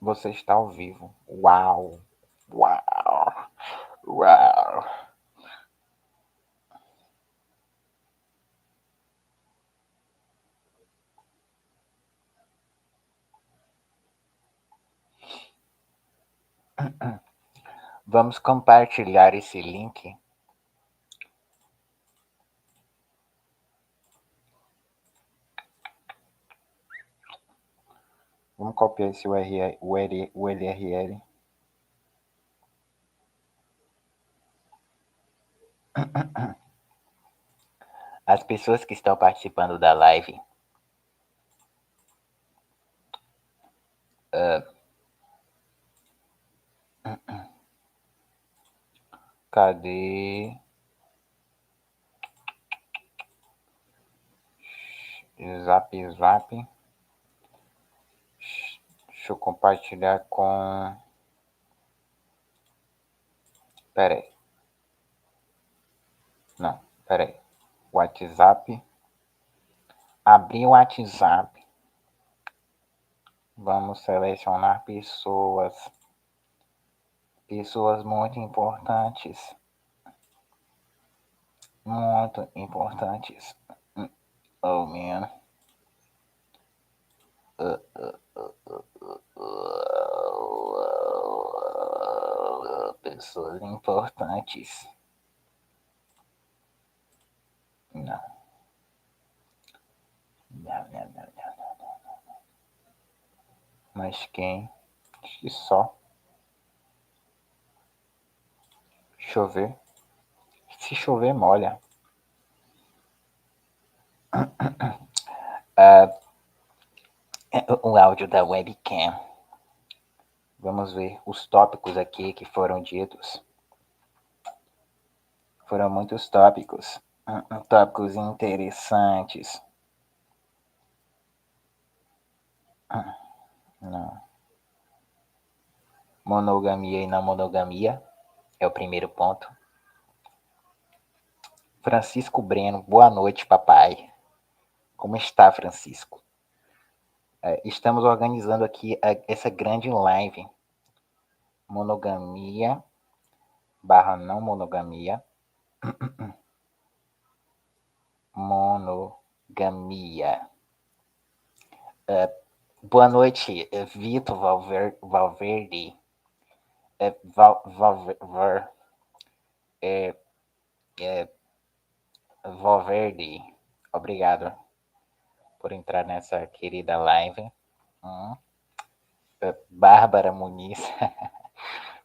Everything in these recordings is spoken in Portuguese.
Você está ao vivo. Uau! Uau! Uau! Vamos compartilhar esse link. Vamos copiar esse URL. As pessoas que estão participando da live. Cadê? Zap, zap. Deixa eu compartilhar com. Pera aí. Não, pera aí. WhatsApp. Abrir o WhatsApp. Vamos selecionar pessoas. Pessoas muito importantes. Muito importantes. Oh, man. Pessoas importantes. Não. Não. Mas quem? Acho que só. Chover. Se chover, molha. O áudio da webcam. Vamos ver os tópicos aqui que foram ditos. Foram muitos tópicos. Tópicos interessantes. Não. Monogamia e não monogamia é o primeiro ponto. Francisco Breno, boa noite, papai. Como está, Francisco? Estamos organizando aqui essa grande live. Monogamia / não monogamia. Monogamia. Boa noite, Vitor Valverde. Valverde. Obrigado por entrar nessa querida live. Bárbara Muniz.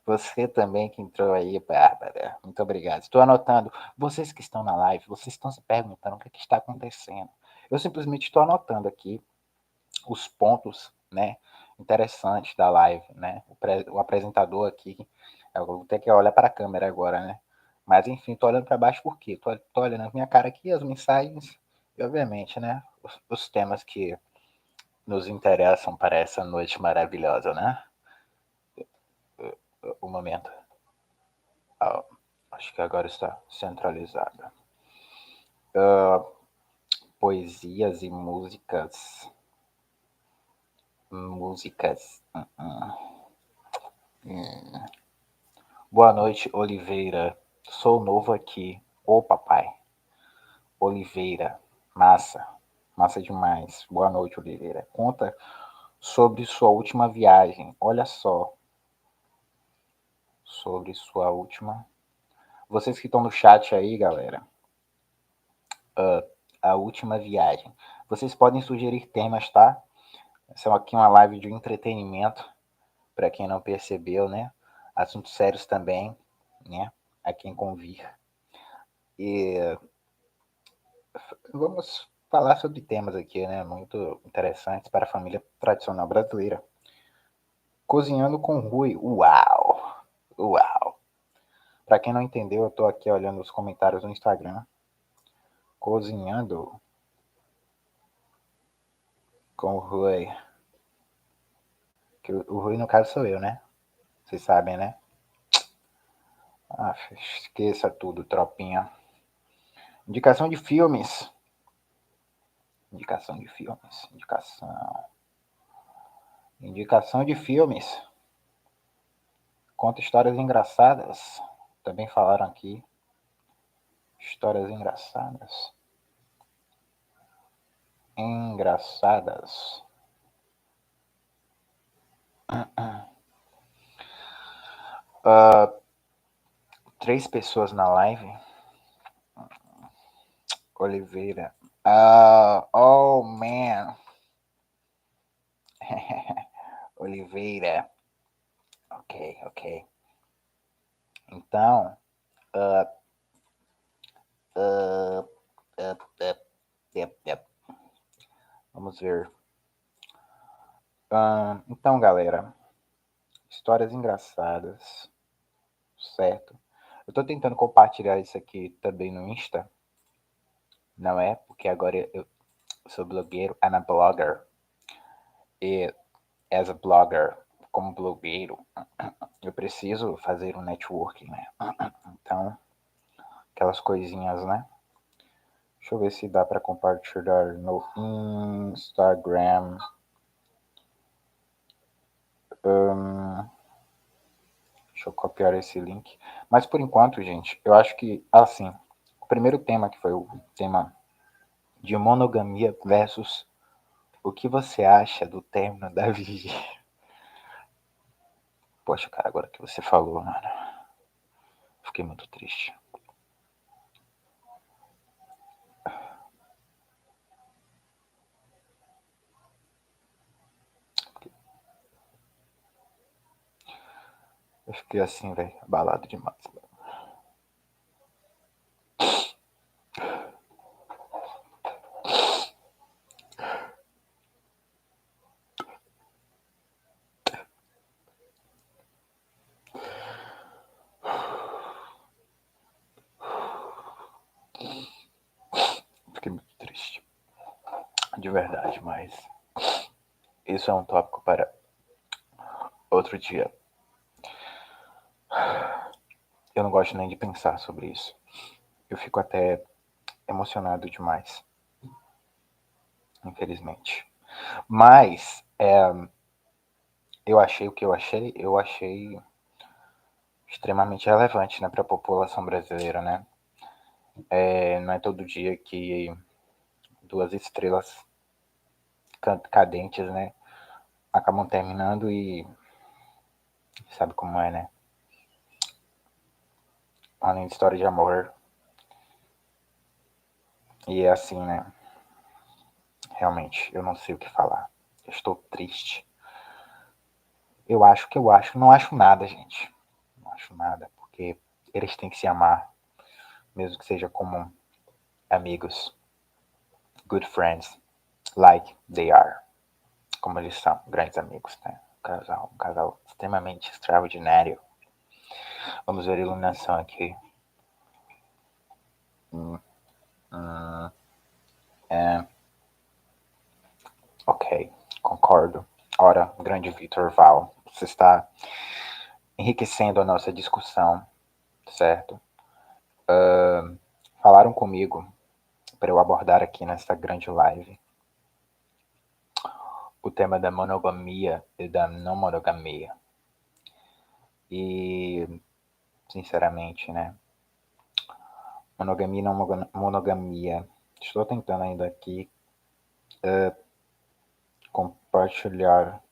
Você também que entrou aí, Bárbara. Muito obrigado. Estou anotando. Vocês que estão na live, vocês estão se perguntando o que está acontecendo. Eu simplesmente estou anotando aqui os pontos, né, interessantes da live, né? O apresentador aqui, eu vou ter que olhar para a câmera agora, né? Mas enfim, estou olhando para baixo por quê? Estou olhando a minha cara aqui, as mensagens e, obviamente, né, os temas que nos interessam para essa noite maravilhosa, né? O momento. Acho que agora está centralizada. Poesias e músicas. Músicas. Boa noite, Oliveira. Sou novo aqui. Ô, papai. Oliveira. Massa. Massa demais. Boa noite, Oliveira. Conta sobre sua última viagem. Olha só. Sobre sua última. Vocês que estão no chat aí, galera. A última viagem. Vocês podem sugerir temas, tá? Essa é aqui uma live de entretenimento. Para quem não percebeu, né? Assuntos sérios também, né? A quem convir. E vamos falar sobre temas aqui, né? Muito interessantes para a família tradicional brasileira. Cozinhando com Rui. Uau! Uau! Para quem não entendeu, eu estou aqui olhando os comentários no Instagram. Cozinhando com o Rui. Que o Rui, no caso, sou eu, né? Vocês sabem, né? Esqueça tudo, tropinha. Indicação de filmes. Indicação de filmes. Indicação. Indicação de filmes. Conta histórias engraçadas. Também falaram aqui. Histórias engraçadas. Engraçadas. Três pessoas na live. Oliveira. Oh, man. Oliveira. Ok. Então, vamos ver. Então, galera, histórias engraçadas, certo? Eu tô tentando compartilhar isso aqui também no Insta, não é? Porque agora eu sou blogueiro, I'm a blogger. E as a blogger, como blogueiro, eu preciso fazer um networking, né? Então, aquelas coisinhas, né? Deixa eu ver se dá para compartilhar no Instagram. Deixa eu copiar esse link. Mas por enquanto, gente, eu acho que, assim, o primeiro tema, que foi o tema de monogamia versus o que você acha do término da vigília. Poxa, cara, agora que você falou, mano, fiquei muito triste. Eu fiquei assim, velho, abalado demais. Fiquei muito triste. De verdade, mas isso é um tópico para outro dia. Eu não gosto nem de pensar sobre isso. Eu fico até emocionado demais, infelizmente. Mas eu achei o que eu achei extremamente relevante, né, para a população brasileira, né? Não é todo dia que duas estrelas cadentes, né, acabam terminando e sabe como é, né? Além de história de amor. E é assim, né? Realmente, eu não sei o que falar. Eu estou triste. Não acho nada, gente. Não acho nada, porque eles têm que se amar, mesmo que seja como amigos. Good friends, like they are. Como eles são, grandes amigos, né? Um casal extremamente extraordinário. Vamos ver a iluminação aqui. Ok, concordo. Ora, grande Vitor Val, você está enriquecendo a nossa discussão, certo? Falaram comigo para eu abordar aqui nessa grande live o tema da monogamia e da não monogamia. E, sinceramente, né? Monogamia e não monogamia. Estou tentando ainda aqui compartilhar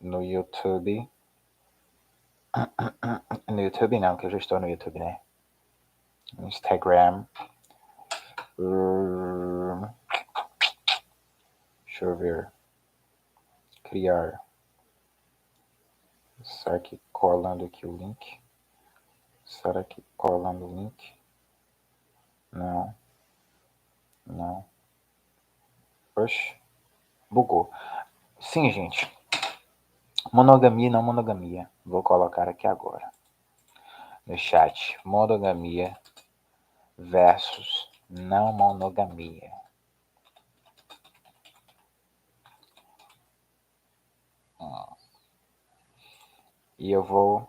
no YouTube. No YouTube não, que eu já estou no YouTube, né? No Instagram. Deixa eu ver. Criar. Será que colando aqui o link? Será que colando o link? Não. Não. Oxe. Bugou. Sim, gente. Monogamia e não monogamia. Vou colocar aqui agora. No chat. Monogamia versus não monogamia. E eu vou...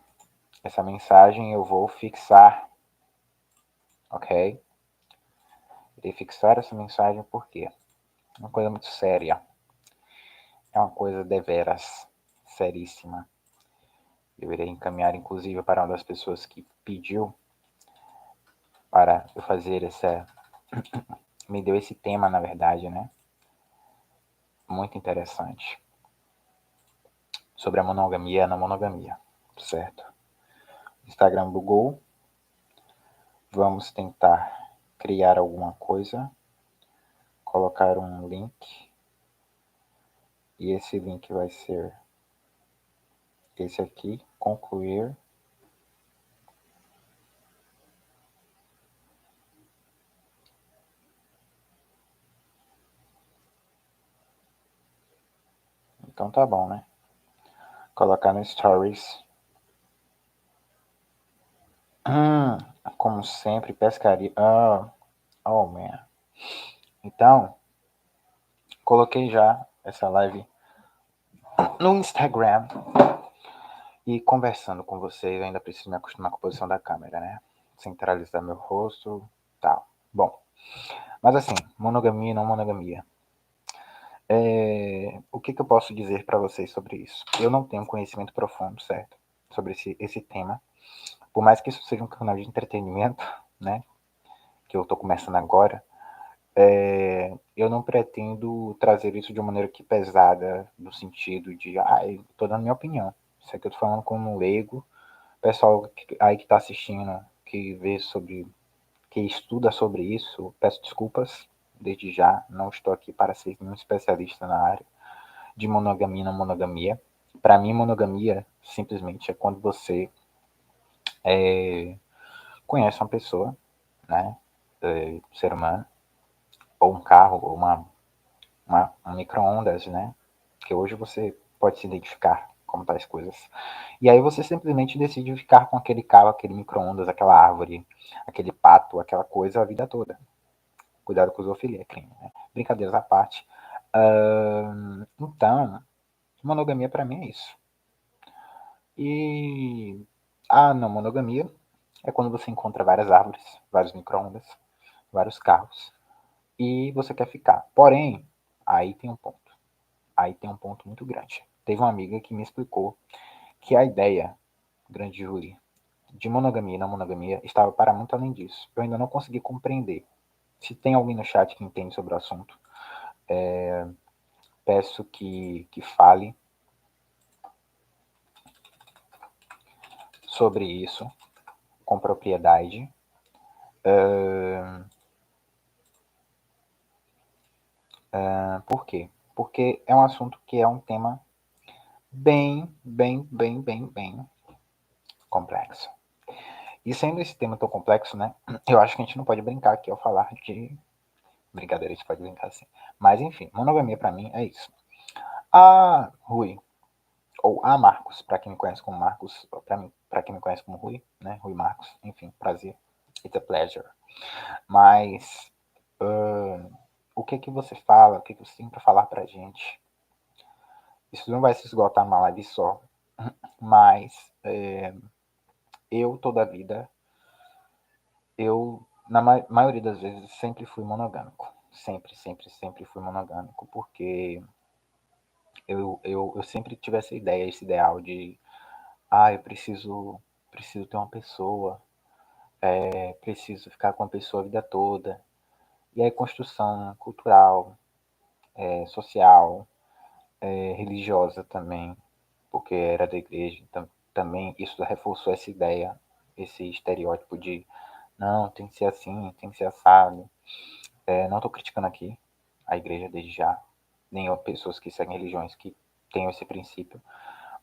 Essa mensagem eu vou fixar. Ok? Irei fixar essa mensagem porque é uma coisa muito séria. é uma coisa deveras seríssima. Eu irei encaminhar, inclusive, para uma das pessoas que pediu para eu fazer essa. Me deu esse tema, na verdade, né? Muito interessante. Sobre a monogamia e a não monogamia, certo? O Instagram bugou. Vamos tentar criar alguma coisa. Colocar um link. E esse link vai ser esse aqui. Concluir. Então tá bom, né? Colocar no Stories. Como sempre, pescaria. Oh, man. Então, coloquei já essa live no Instagram. E conversando com vocês, ainda preciso me acostumar com a posição da câmera, né? Centralizar meu rosto, tal. Bom, mas assim, monogamia e não monogamia. O que eu posso dizer para vocês sobre isso? Eu não tenho conhecimento profundo, certo? Sobre esse tema. Por mais que isso seja um canal de entretenimento, né? Que eu tô começando agora, eu não pretendo trazer isso de uma maneira que pesada, no sentido de, eu tô dando minha opinião. Isso aqui eu tô falando como um leigo. Pessoal aí que tá assistindo, que vê sobre, que estuda sobre isso, peço desculpas desde já. Não estou aqui para ser um especialista na área de monogamia e não monogamia. Para mim, monogamia simplesmente é quando você conhece uma pessoa, né, ser humano, ou um carro, ou um micro-ondas, né, que hoje você pode se identificar como tais coisas. E aí você simplesmente decide ficar com aquele carro, aquele micro-ondas, aquela árvore, aquele pato, aquela coisa a vida toda. Cuidado com zoofilia, é crime, né? Brincadeiras à parte. Então, monogamia para mim é isso. E a não monogamia é quando você encontra várias árvores, vários micro-ondas, vários carros, e você quer ficar. Porém, aí tem um ponto. Aí tem um ponto muito grande. Teve uma amiga que me explicou que a ideia, grande Júri, de monogamia e não monogamia estava para muito além disso. Eu ainda não consegui compreender. Se tem alguém no chat que entende sobre o assunto, peço que fale sobre isso com propriedade. Por quê? Porque é um assunto que é um tema bem complexo. E sendo esse tema tão complexo, né, eu acho que a gente não pode brincar aqui ao falar de... Brincadeira, a gente pode brincar assim. Mas enfim, monogamia para mim é isso. A Rui, ou a Marcos, para quem me conhece como Marcos, para quem me conhece como Rui, né, Rui Marcos, enfim, prazer. It's a pleasure. Mas o que você fala, o que você tem para falar pra gente? Isso não vai se esgotar numa live só, mas eu toda a vida, na maioria das vezes, sempre fui monogâmico. Sempre fui monogâmico, porque eu sempre tive essa ideia, esse ideal de, eu preciso ter uma pessoa, preciso ficar com uma pessoa a vida toda. E aí construção cultural, social, religiosa também, porque era da igreja, então também isso reforçou essa ideia, esse estereótipo de não, tem que ser assim, tem que ser assado. Não estou criticando aqui a igreja desde já, nem pessoas que seguem religiões que tenham esse princípio,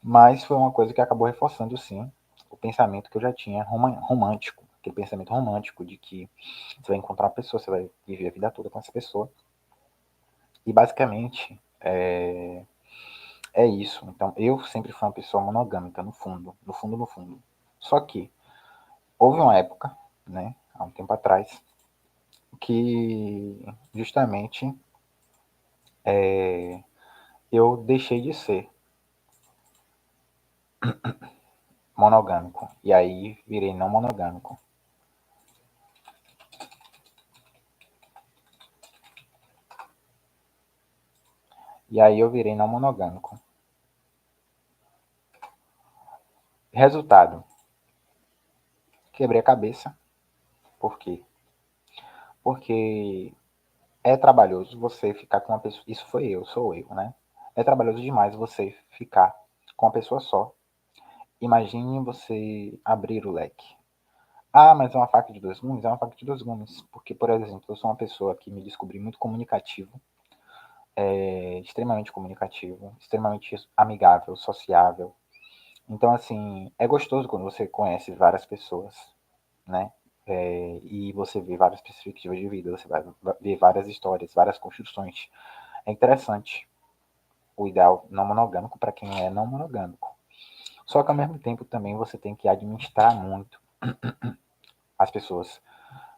mas foi uma coisa que acabou reforçando sim o pensamento que eu já tinha romântico, aquele pensamento romântico de que você vai encontrar uma pessoa, você vai viver a vida toda com essa pessoa. E basicamente é isso. Então, eu sempre fui uma pessoa monogâmica, no fundo, no fundo, no fundo. Só que houve uma época, né, há um tempo atrás, que justamente eu deixei de ser monogâmico. E aí virei não monogâmico. E aí eu virei não monogâmico. Resultado, quebrei a cabeça. Por quê? Porque é trabalhoso você ficar com uma pessoa. Isso foi eu, sou eu, né? É trabalhoso demais você ficar com uma pessoa só. Imagine você abrir o leque. Ah, mas é uma faca de dois gumes? É uma faca de dois gumes. Porque, por exemplo, eu sou uma pessoa que me descobri muito comunicativo, extremamente comunicativo, extremamente amigável, sociável. Então, assim, é gostoso quando você conhece várias pessoas, né? E você vê várias perspectivas de vida, você vai ver várias histórias, várias construções. É interessante o ideal não monogâmico para quem é não monogâmico. Só que ao mesmo tempo também você tem que administrar muito as pessoas.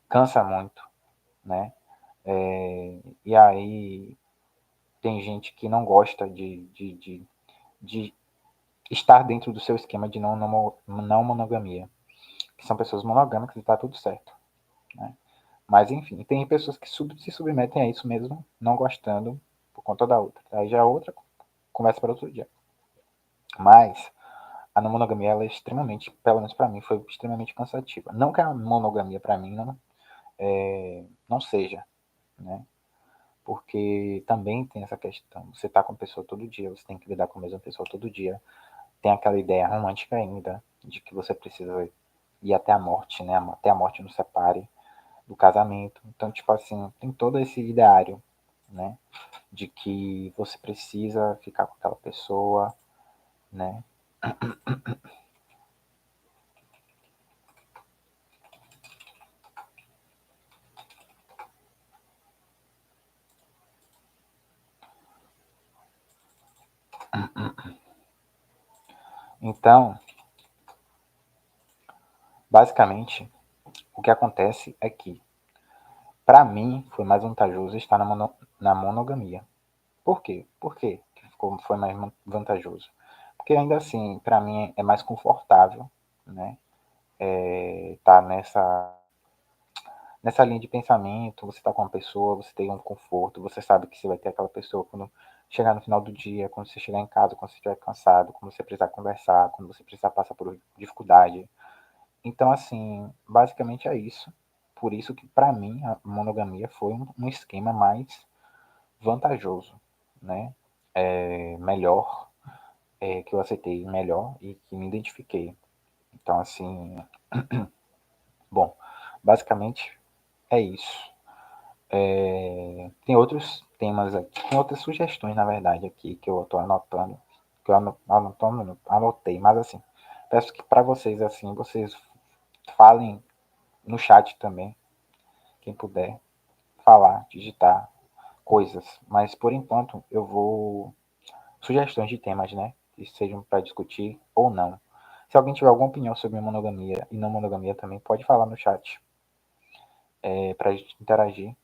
Cansa muito, né? E aí tem gente que não gosta de estar dentro do seu esquema de não monogamia. Que são pessoas monogâmicas e tá tudo certo, né? Mas enfim, tem pessoas que se submetem a isso mesmo, não gostando por conta da outra. Aí já é outra conversa para outro dia. Mas a não monogamia ela é extremamente, pelo menos para mim, foi extremamente cansativa. Não que a monogamia para mim não seja, né? Porque também tem essa questão. Você tá com a pessoa todo dia, você tem que lidar com a mesma pessoa todo dia. Tem aquela ideia romântica ainda de que você precisa ir até a morte, né? Até a morte nos separe do casamento. Então, tipo assim, tem todo esse ideário, né? De que você precisa ficar com aquela pessoa, né? Então, basicamente, o que acontece é que, para mim, foi mais vantajoso estar na monogamia. Por quê? Por quê que foi mais vantajoso? Porque ainda assim, para mim, é mais confortável, né? Tá nessa linha de pensamento, você tá com uma pessoa, você tem um conforto, você sabe que você vai ter aquela pessoa quando chegar no final do dia, quando você chegar em casa, quando você estiver cansado, quando você precisar conversar, quando você precisar passar por dificuldade. Então, assim, basicamente é isso. Por isso que, para mim, a monogamia foi um esquema mais vantajoso, né? Melhor, que eu aceitei melhor e que me identifiquei. Então, assim, bom, basicamente é isso. Tem outros temas aqui, tem outras sugestões, na verdade, aqui que eu estou anotando, que eu anotei, mas assim, peço que para vocês, assim, vocês falem no chat também, quem puder falar, digitar coisas, mas por enquanto eu vou sugestões de temas, né, que sejam para discutir ou não. Se alguém tiver alguma opinião sobre monogamia e não monogamia também, pode falar no chat, para a gente interagir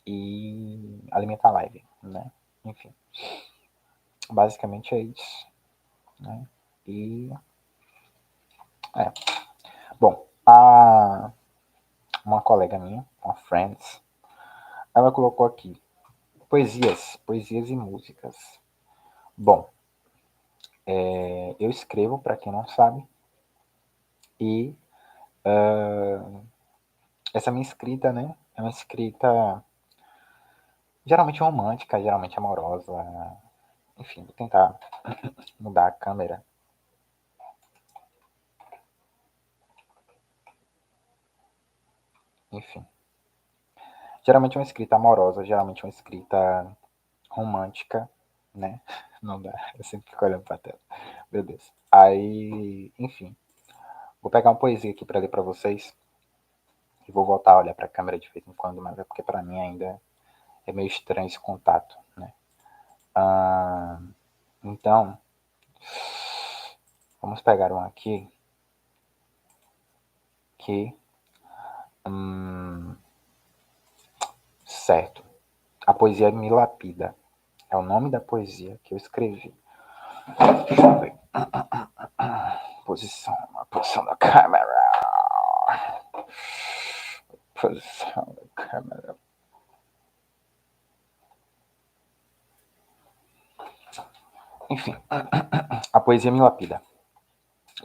e alimentar a live, né? Enfim, basicamente é isso, né? E é. Bom, uma colega minha, uma friends, ela colocou aqui poesias e músicas. Bom, eu escrevo para quem não sabe e essa minha escrita, né? É uma escrita geralmente romântica, geralmente amorosa. Enfim, vou tentar mudar a câmera. Enfim, geralmente é uma escrita amorosa, geralmente é uma escrita romântica, né? Não dá, eu sempre fico olhando pra tela. Meu Deus. Aí, enfim, vou pegar uma poesia aqui para ler para vocês e vou voltar a olhar para a câmera de vez em quando, mas é porque para mim ainda é meio estranho esse contato, né? Ah, então, vamos pegar um aqui que, certo, a poesia me lapida. É o nome da poesia que eu escrevi. Deixa eu ver. A posição da câmera. Posição da câmera. Enfim, a poesia me lapida.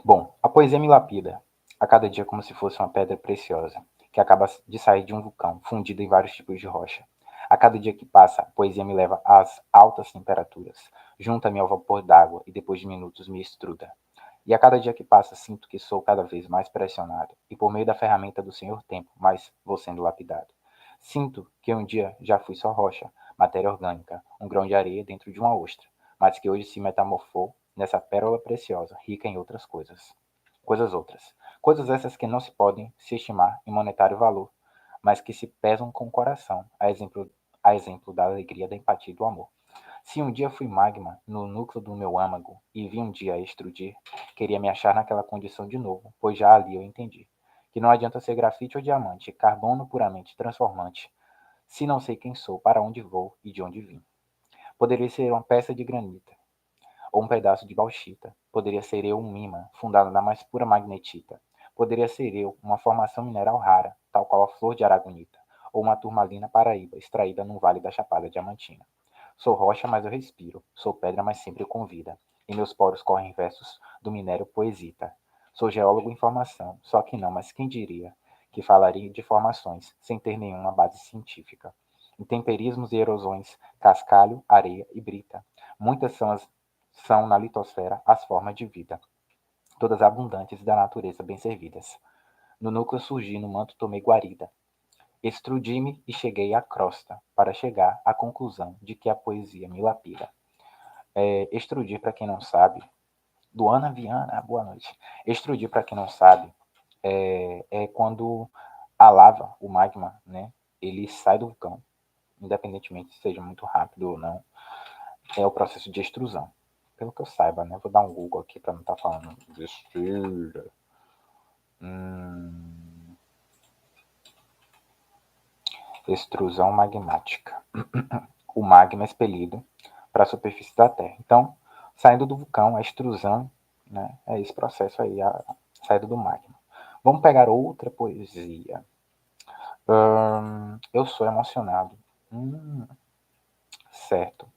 Bom, a poesia me lapida a cada dia como se fosse uma pedra preciosa, que acaba de sair de um vulcão, fundida em vários tipos de rocha. A cada dia que passa, a poesia me leva às altas temperaturas, junta-me ao vapor d'água e depois de minutos me estruda. E a cada dia que passa, sinto que sou cada vez mais pressionado, e por meio da ferramenta do Senhor Tempo, mais vou sendo lapidado. Sinto que um dia já fui só rocha, matéria orgânica, um grão de areia dentro de uma ostra, mas que hoje se metamorfou nessa pérola preciosa, rica em outras coisas. Coisas outras. Coisas essas que não se podem se estimar em monetário valor, mas que se pesam com o coração, a exemplo da alegria, da empatia e do amor. Se um dia fui magma no núcleo do meu âmago e vi um dia explodir, queria me achar naquela condição de novo, pois já ali eu entendi que não adianta ser grafite ou diamante, carbono puramente transformante, se não sei quem sou, para onde vou e de onde vim. Poderia ser uma peça de granito, ou um pedaço de bauxita. Poderia ser eu um ímã, fundado na mais pura magnetita. Poderia ser eu uma formação mineral rara, tal qual a flor de aragonita, ou uma turmalina paraíba, extraída num vale da Chapada Diamantina. Sou rocha, mas eu respiro. Sou pedra, mas sempre com vida. Em meus poros correm versos do minério poesita. Sou geólogo em formação, só que não, mas quem diria que falaria de formações sem ter nenhuma base científica. Em temperismos e erosões, cascalho, areia e brita. Muitas são na litosfera as formas de vida, todas abundantes e da natureza bem servidas. No núcleo surgi, no manto tomei guarida. Extrudi-me e cheguei à crosta, para chegar à conclusão de que a poesia me lapida. Extrudir, para quem não sabe, Luana Viana, boa noite. Extrudir, para quem não sabe, é quando a lava, o magma, né, ele sai do vulcão, independentemente se seja muito rápido ou não, é o processo de extrusão. Pelo que eu saiba, né? Vou dar um Google aqui para não estar falando besteira. Extrusão magmática. O magma é expelido para a superfície da Terra. Então, saindo do vulcão, a extrusão, né? É esse processo aí, a saída do magma. Vamos pegar outra poesia. Eu sou emocionado. Certo.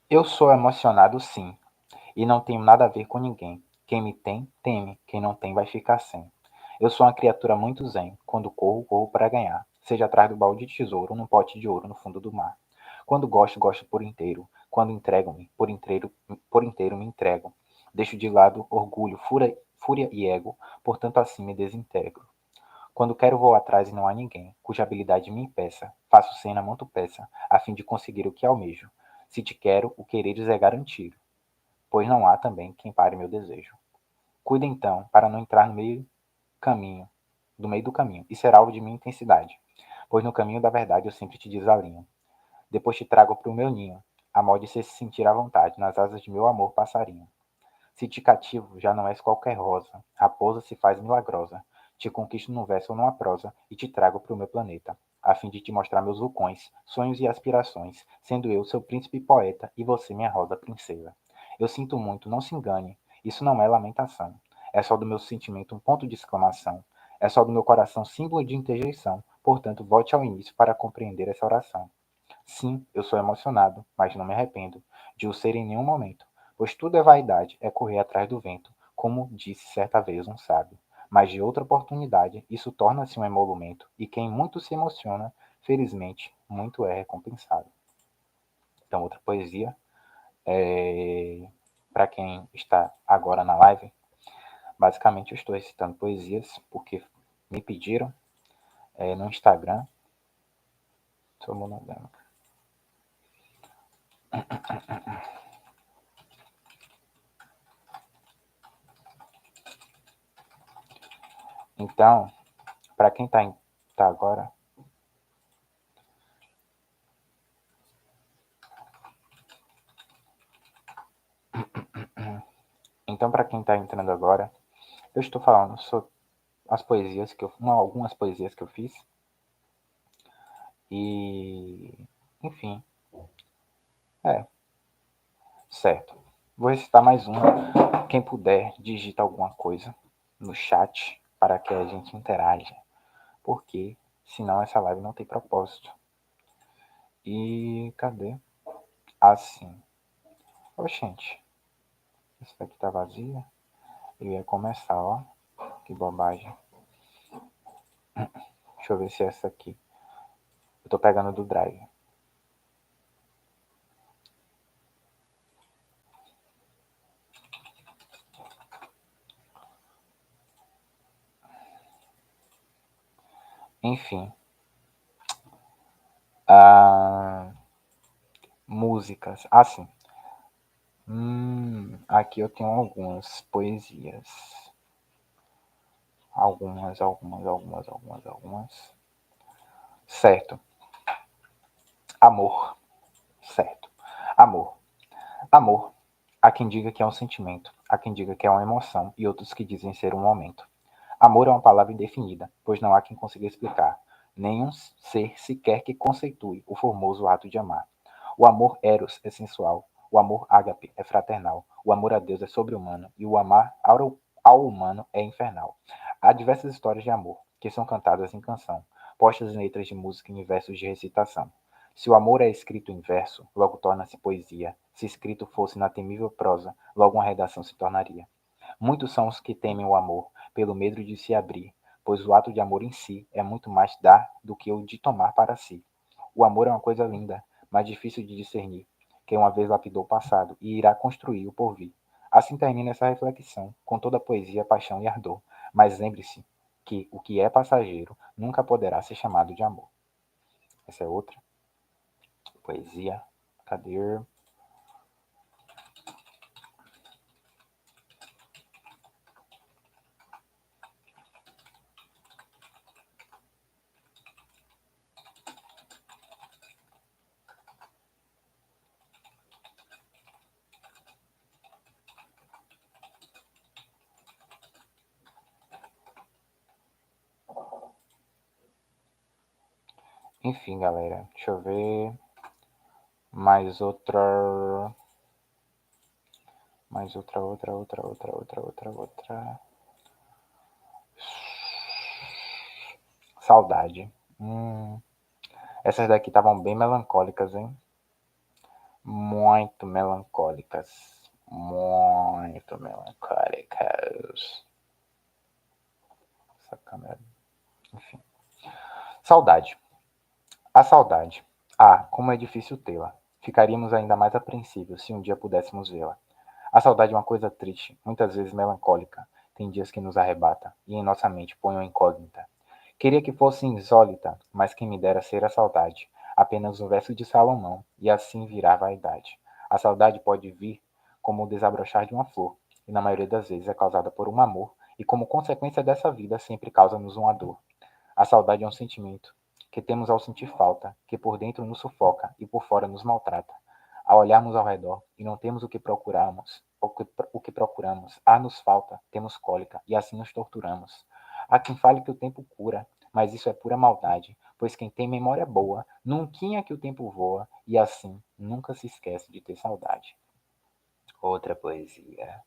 Eu sou emocionado, sim, e não tenho nada a ver com ninguém. Quem me tem, teme. Quem não tem, vai ficar sem. Eu sou uma criatura muito zen. Quando corro, corro para ganhar. Seja atrás do balde de tesouro, num pote de ouro no fundo do mar. Quando gosto, gosto por inteiro. Quando entrego-me, por inteiro me entrego. Deixo de lado orgulho, fúria e ego, portanto assim me desintegro. Quando quero vou atrás e não há ninguém, cuja habilidade me impeça. Faço cena, monto peça, a fim de conseguir o que almejo. Se te quero, o quereres é garantido, pois não há também quem pare meu desejo. Cuida então, para não entrar no caminho, do meio do caminho, e ser alvo de minha intensidade, pois no caminho da verdade eu sempre te desalinho. Depois te trago para o meu ninho, a modo de se sentir à vontade, nas asas de meu amor passarinho. Se te cativo, já não és qualquer rosa, raposa se faz milagrosa, te conquisto num verso ou numa prosa, e te trago para o meu planeta, a fim de te mostrar meus vulcões, sonhos e aspirações, sendo eu seu príncipe poeta e você minha rosa princesa. Eu sinto muito, não se engane, isso não é lamentação, é só do meu sentimento um ponto de exclamação, é só do meu coração símbolo de interjeição, portanto volte ao início para compreender essa oração. Sim, eu sou emocionado, mas não me arrependo de o ser em nenhum momento, pois tudo é vaidade, é correr atrás do vento, como disse certa vez um sábio. Mas de outra oportunidade, isso torna-se um emolumento, e quem muito se emociona, felizmente, muito é recompensado. Então, outra poesia, para quem está agora na live, basicamente eu estou recitando poesias porque me pediram no Instagram. Sou monogâmica. Então, para quem tá agora, então para quem está entrando agora, eu estou falando sobre as poesias que eu, algumas poesias que eu fiz e, enfim, é certo. Vou recitar mais uma. Quem puder, digita alguma coisa no chat para que a gente interaja, porque senão essa live não tem propósito. E cadê? assim. Oxente, essa daqui tá vazia? Eu ia começar, ó. Que bobagem. Deixa eu ver se é essa aqui. Eu tô pegando do Drive. Enfim. Músicas. Assim. Aqui eu tenho algumas poesias. Algumas. Certo. Amor. Certo. Amor. Amor. Há quem diga que é um sentimento, há quem diga que é uma emoção e outros que dizem ser um momento. Amor é uma palavra indefinida, pois não há quem consiga explicar. Nenhum ser sequer que conceitue o formoso ato de amar. O amor eros é sensual, o amor ágape é fraternal, o amor a Deus é sobre-humano e o amar ao humano é infernal. Há diversas histórias de amor que são cantadas em canção, postas em letras de música e em versos de recitação. Se o amor é escrito em verso, logo torna-se poesia. Se escrito fosse na temível prosa, logo uma redação se tornaria. Muitos são os que temem o amor, pelo medo de se abrir, pois o ato de amor em si é muito mais dar do que o de tomar para si. O amor é uma coisa linda, mas difícil de discernir, que uma vez lapidou o passado e irá construir o porvir. Assim termina essa reflexão, com toda a poesia, paixão e ardor. Mas lembre-se que o que é passageiro nunca poderá ser chamado de amor. Essa é outra poesia. Cadê? Enfim, galera, deixa eu ver. Mais outra. Outra. Saudade. Essas daqui estavam bem melancólicas, hein? Muito melancólicas. Muito melancólicas. Essa câmera. Enfim. Saudade. A saudade. Ah, como é difícil tê-la. Ficaríamos ainda mais apreensivos se um dia pudéssemos vê-la. A saudade é uma coisa triste, muitas vezes melancólica. Tem dias que nos arrebata e em nossa mente põe uma incógnita. Queria que fosse insólita, mas quem me dera ser a saudade. Apenas um verso de Salomão, e assim virá a vaidade. A saudade pode vir como o desabrochar de uma flor, e na maioria das vezes é causada por um amor, e como consequência dessa vida sempre causa-nos uma dor. A saudade é um sentimento que temos ao sentir falta, que por dentro nos sufoca e por fora nos maltrata. Ao olharmos ao redor e não temos o que procuramos, nos falta, temos cólica e assim nos torturamos. Há quem fale que o tempo cura, mas isso é pura maldade, pois quem tem memória boa, nunca que o tempo voa e assim nunca se esquece de ter saudade. Outra poesia.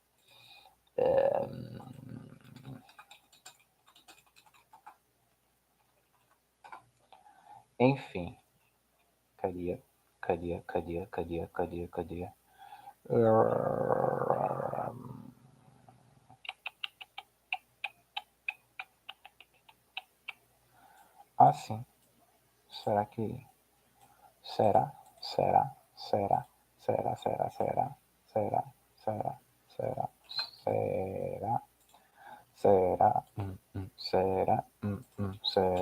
Enfim, cadê? Cadê? Ah, sim. Será que. Será? Será? Será? Será? Será? Será? Será? Será?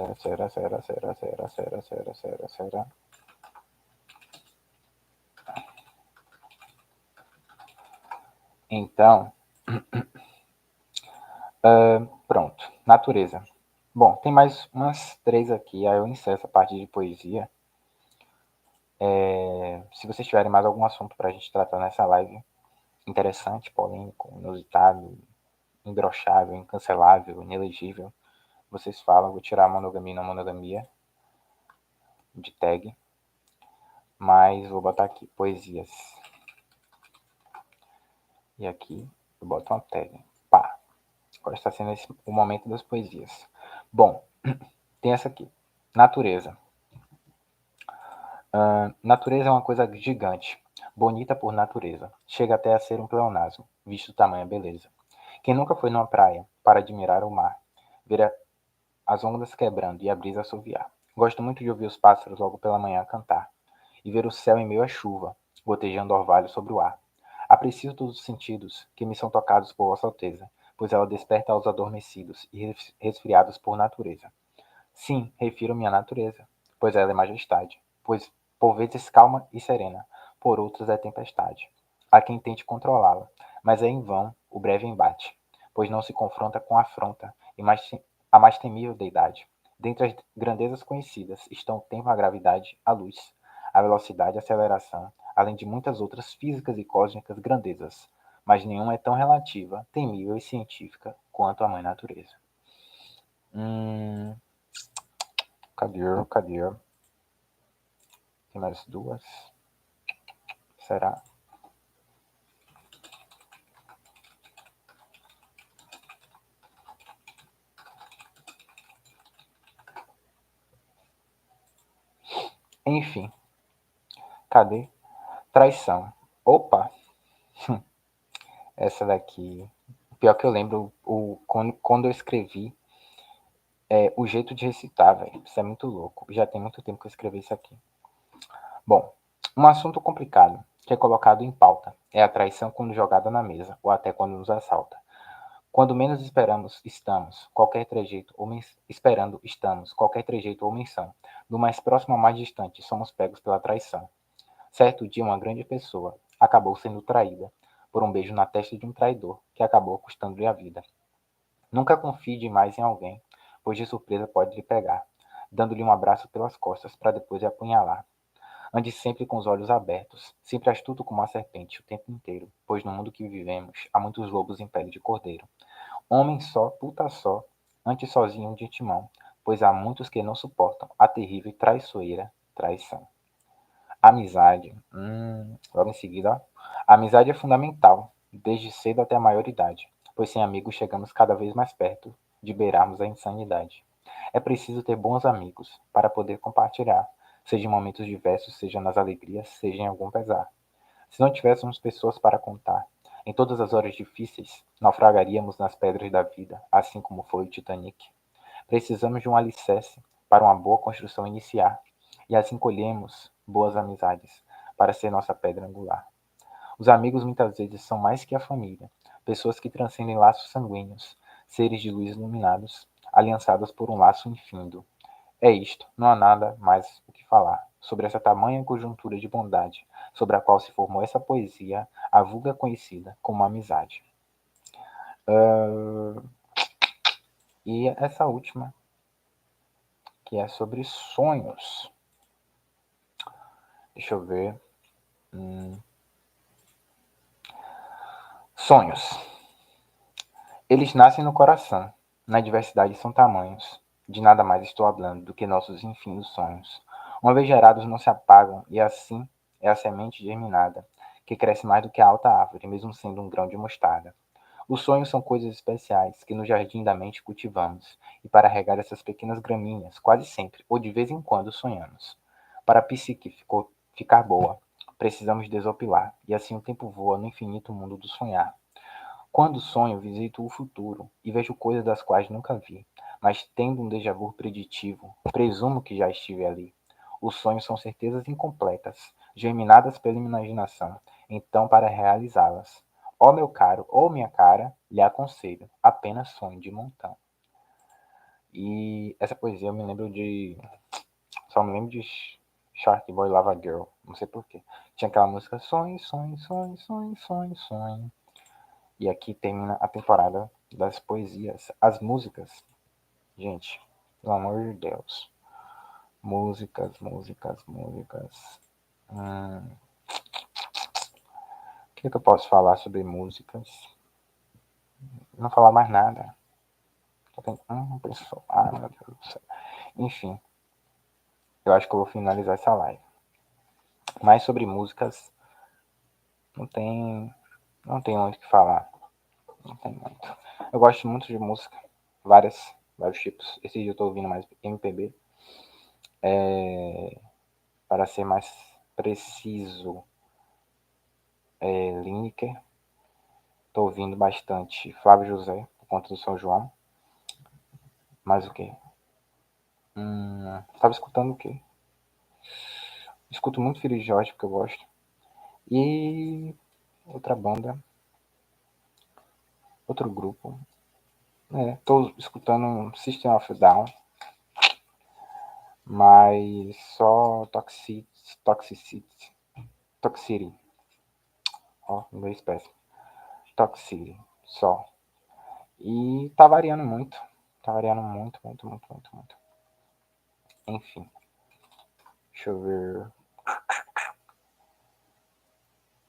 Será? Será? Será? Será? Será? Então, pronto. Natureza. Bom, tem mais umas três aqui, aí eu encerro essa parte de poesia. Se vocês tiverem mais algum assunto para a gente tratar nessa live, interessante, polêmico, inusitado, imbrochável, incancelável, inelegível, vocês falam, vou tirar a monogamia e não monogamia de tag, mas vou botar aqui poesias. E aqui eu boto uma tag. Pá! Agora está sendo o momento das poesias. Bom, tem essa aqui. Natureza. Natureza é uma coisa gigante, bonita por natureza, chega até a ser um pleonasmo, visto tamanha beleza. Quem nunca foi numa praia para admirar o mar, ver as ondas quebrando e a brisa assoviar? Gosto muito de ouvir os pássaros logo pela manhã cantar, e ver o céu em meio à chuva, gotejando orvalho sobre o ar. Aprecio todos os sentidos que me são tocados por Vossa Alteza, pois ela desperta aos adormecidos e resfriados por natureza. Sim, refiro-me à natureza, pois ela é majestade, pois por vezes calma e serena, por outras é tempestade. Há quem tente controlá-la, mas é em vão o breve embate, pois não se confronta com a afronta e a mais temível deidade. Dentre as grandezas conhecidas estão o tempo, a gravidade, a luz, a velocidade, a aceleração, além de muitas outras físicas e cósmicas grandezas, mas nenhuma é tão relativa, temível e científica quanto a mãe natureza. Hum, cadê? Tem mais duas? Será? Enfim, cadê? Traição. Opa, essa daqui. Pior que eu lembro, quando eu escrevi, o jeito de recitar, velho. Isso é muito louco. Já tem muito tempo que eu escrevi isso aqui. Bom, um assunto complicado, que é colocado em pauta, é a traição quando jogada na mesa, ou até quando nos assalta. Quando menos esperamos, estamos, qualquer trejeito ou esperando, estamos, qualquer trejeito ou menção. Do mais próximo ao mais distante, somos pegos pela traição. Certo dia, uma grande pessoa acabou sendo traída por um beijo na testa de um traidor, que acabou custando-lhe a vida. Nunca confie demais em alguém, pois de surpresa pode lhe pegar, dando-lhe um abraço pelas costas para depois lhe apunhalar. Ande sempre com os olhos abertos, sempre astuto como a serpente o tempo inteiro, pois no mundo que vivemos há muitos lobos em pele de cordeiro. Homem só, puta só, antes sozinho de timão, pois há muitos que não suportam a terrível e traiçoeira traição. Amizade. Logo em seguida, ó. A amizade é fundamental, desde cedo até a maioridade, pois sem amigos chegamos cada vez mais perto de beirarmos a insanidade. É preciso ter bons amigos para poder compartilhar, seja em momentos diversos, seja nas alegrias, seja em algum pesar. Se não tivéssemos pessoas para contar, em todas as horas difíceis, naufragaríamos nas pedras da vida, assim como foi o Titanic. Precisamos de um alicerce para uma boa construção iniciar, e assim colhemos boas amizades para ser nossa pedra angular. Os amigos muitas vezes são mais que a família, pessoas que transcendem laços sanguíneos, seres de luz iluminados, aliançados por um laço infindo. É isto, não há nada mais o que falar sobre essa tamanha conjuntura de bondade, sobre a qual se formou essa poesia, a vulga conhecida como amizade. E essa última, que é sobre sonhos. Deixa eu ver. Sonhos. Eles nascem no coração, na diversidade são tamanhos. De nada mais estou hablando do que nossos infindos sonhos. Uma vez gerados não se apagam, e assim é a semente germinada, que cresce mais do que a alta árvore, mesmo sendo um grão de mostarda. Os sonhos são coisas especiais que no jardim da mente cultivamos, e para regar essas pequenas gramíneas, quase sempre, ou de vez em quando, sonhamos. Para a psique ficar boa, precisamos desopilar, e assim o tempo voa no infinito mundo do sonhar. Quando sonho, visito o futuro e vejo coisas das quais nunca vi, mas tendo um déjà vu preditivo, presumo que já estive ali. Os sonhos são certezas incompletas, germinadas pela imaginação, então para realizá-las. Ó meu caro, ou minha cara, lhe aconselho, apenas sonhe de montão. E essa poesia eu me lembro de. Só me lembro de Shark Boy Lava Girl, não sei porquê. Tinha aquela música Sonhe, sonhe, sonhe, sonhe, sonhe, sonhe. E aqui termina a temporada das poesias. As músicas, gente, pelo amor de Deus. Músicas, músicas, músicas. O que eu posso falar sobre músicas? Não falar mais nada. Só tem uma pessoa. Ah, meu Deus do céu. Enfim, eu acho que eu vou finalizar essa live. Mas sobre músicas, não tem, não tem muito o que falar. Não tem muito. Eu gosto muito de música, vários tipos. Esse dia eu tô ouvindo mais MPB. Para ser mais preciso, Lineker. Tô ouvindo bastante Flávio José, por conta do São João. Mais o quê? Tava escutando o quê? Escuto muito Filho de Jorge, porque eu gosto. E outra banda, outro grupo. Tô escutando System of a Down, mas só Toxicity. Ó, inglês péssimo. Toxicity, só. E tá variando muito. Tá variando muito, muito, muito, muito, muito. Enfim. Deixa eu ver.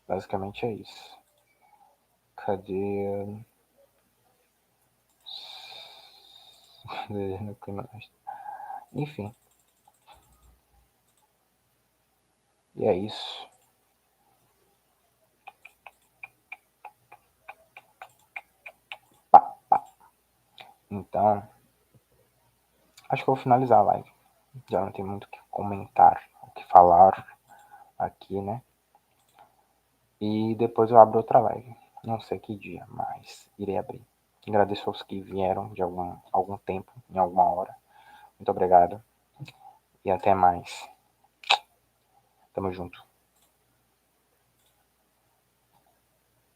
Basicamente é isso. Cadê? Enfim. E é isso. Pá, pá. Então, acho que eu vou finalizar a live. Já não tem muito o que comentar, o que falar aqui, né? E depois eu abro outra live. Não sei que dia, mas irei abrir. Agradeço aos que vieram de algum tempo, em alguma hora. Muito obrigado. E até mais. Tamo junto.